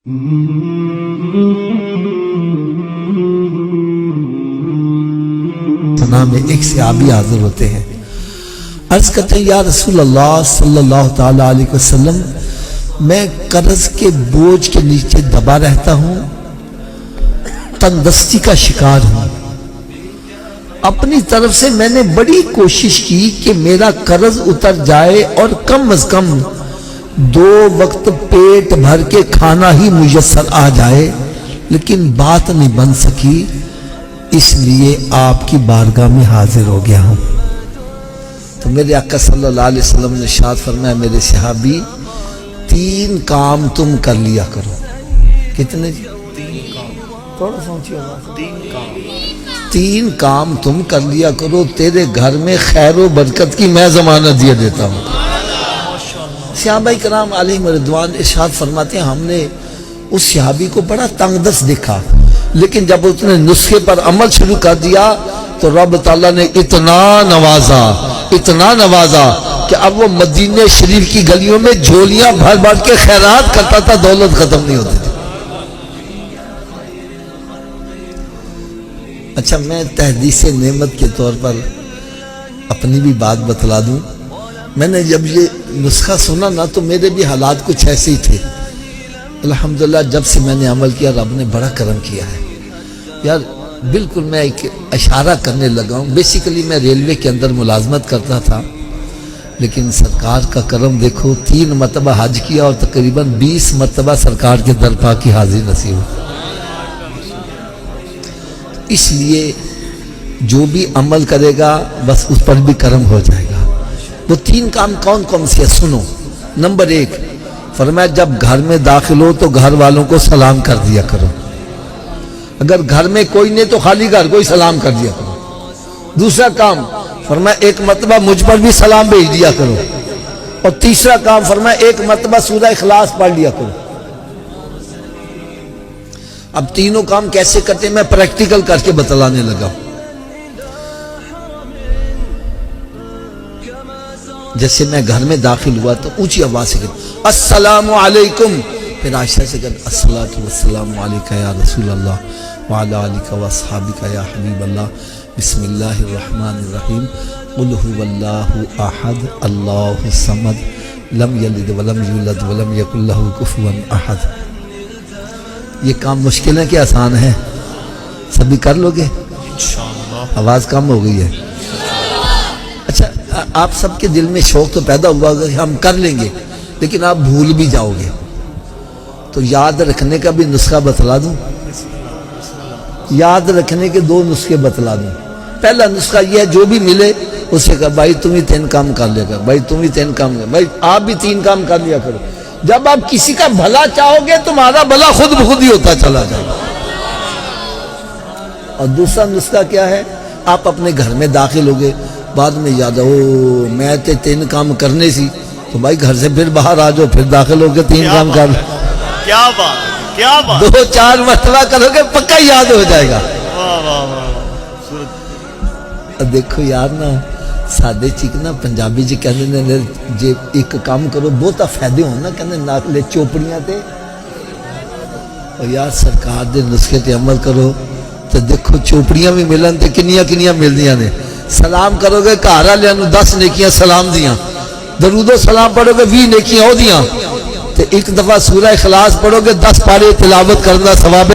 میں ایک صحابی حاضر ہوتے ہیں، عرض کرتے ہیں یا رسول اللہ صلی اللہ تعالی علیہ وسلم، میں قرض کے بوجھ کے نیچے دبا رہتا ہوں، تنگدستی کا شکار ہوں۔ اپنی طرف سے میں نے بڑی کوشش کی کہ میرا قرض اتر جائے اور کم از کم 2 وقت پیٹ بھر کے کھانا ہی میسر آ جائے، لیکن بات نہیں بن سکی، اس لیے آپ کی بارگاہ میں حاضر ہو گیا ہوں۔ تو میرے آقا صلی اللہ علیہ وسلم نے ارشاد فرمایا، میرے صحابی 3 کام تم کر لیا کرو۔ کتنے جی؟ 3 کام۔ تھوڑا سوچیے گا۔ 3 کام تم کر لیا کرو، تیرے گھر میں خیر و برکت کی میں ضمانت دیا دیتا ہوں۔ صحابہ کرام علیہم رضوان ارشاد فرماتے ہیں، ہم نے اس صحابی کو بڑا تنگ دست دیکھا، لیکن جب اس نے نسخے پر عمل شروع کر دیا تو رب تعالیٰ نے اتنا نوازا کہ اب وہ مدینہ شریف کی گلیوں میں جھولیاں بھر بھر کے خیرات کرتا تھا، دولت ختم نہیں ہوتی تھی۔ اچھا، میں تحدیث نعمت کے طور پر اپنی بھی بات بتلا دوں۔ میں نے جب یہ نسخہ سنا نا تو میرے بھی حالات کچھ ایسے ہی تھے۔ الحمدللہ جب سے میں نے عمل کیا، رب نے بڑا کرم کیا ہے یار۔ بالکل میں ایک اشارہ کرنے لگا ہوں۔ بیسیکلی میں ریلوے کے اندر ملازمت کرتا تھا، لیکن سرکار کا کرم دیکھو، 3 مرتبہ حج کیا اور تقریباً 20 مرتبہ سرکار کے درپا کی حاضری نصیب ہوئی۔ اس لیے جو بھی عمل کرے گا بس اس پر بھی کرم ہو جائے گا۔ وہ 3 کام کون کون سے سنو۔ نمبر 1 فرمایا، جب گھر میں داخل ہو تو گھر والوں کو سلام کر دیا کرو۔ اگر گھر میں کوئی نہیں تو خالی گھر کو ہی سلام کر دیا کرو۔ دوسرا کام فرمایا، 1 مرتبہ مجھ پر بھی سلام بھیج دیا کرو۔ اور تیسرا کام فرمایا، 1 مرتبہ سورہ اخلاص پڑھ لیا کرو۔ اب تینوں کام کیسے کرتے ہیں میں پریکٹیکل کر کے بتلانے لگا ہوں۔ جیسے میں گھر میں داخل ہوا تو اونچی آواز سے کہا السلام علیکم، پھر عائشہ سے کہا الصلاۃ والسلام علیکہ یا رسول اللہ وعلی آلک واصحابک یا حبیب اللہ، بسم اللہ الرحمن الرحیم، قل هو اللہ احد اللہ الصمد لم یلد ولم یولد ولم یکن لہ کفوا احد۔ یہ کام مشکل ہے کہ آسان ہے؟ سبھی کر لو گے انشاءاللہ؟ آواز کم ہو گئی ہے۔ اچھا، آپ سب کے دل میں شوق تو پیدا ہوا ہوگا کہ ہم کر لیں گے، لیکن آپ بھول بھی جاؤ گے، تو یاد رکھنے کا بھی نسخہ بتلا دوں۔ یاد رکھنے کے 2 نسخے بتلا دوں۔ پہلا نسخہ یہ ہے، جو بھی ملے اسے کہا بھائی تم ہی 3 کام کر لے گا، بھائی تم ہی 3 کام کر، بھائی آپ بھی 3 کام کر لیا کرو۔ جب آپ کسی کا بھلا چاہو گے تمہارا بھلا خود بخود ہی ہوتا چلا جائے گا۔ اور دوسرا نسخہ کیا ہے، آپ اپنے گھر میں داخل ہوگے، بعد میں یاد ہو میں 3 کام کرنے سی، تو بھائی گھر سے پھر باہر آ جاؤ، پھر داخل ہو کے 3 کام کر لو۔ کیا بات، کیا بات، 2-4 مرتبہ کرو گے پکا یاد ہو جائے گا۔ دیکھو یار نا، سادے چیک نا پنجابی جی کہنے نے جی ایک کام کرو بہتا فائدے ہو نا، کہنے ناکلے چوپڑیاں تے، اور یار سرکار دے نسخے تے عمل کرو تو دیکھو چوپڑیاں بھی ملن تے کنیاں مل دیاں نے۔ سلام کرو گے گھر والوں نوں 10 نیکیاں سلام دیاں، درود و سلام پڑھو گے 20 نیکیاں ہو دیاں، تے ایک دفعہ سورہ اخلاص پڑھو گے 10 پارے تلاوت کرنا ثواب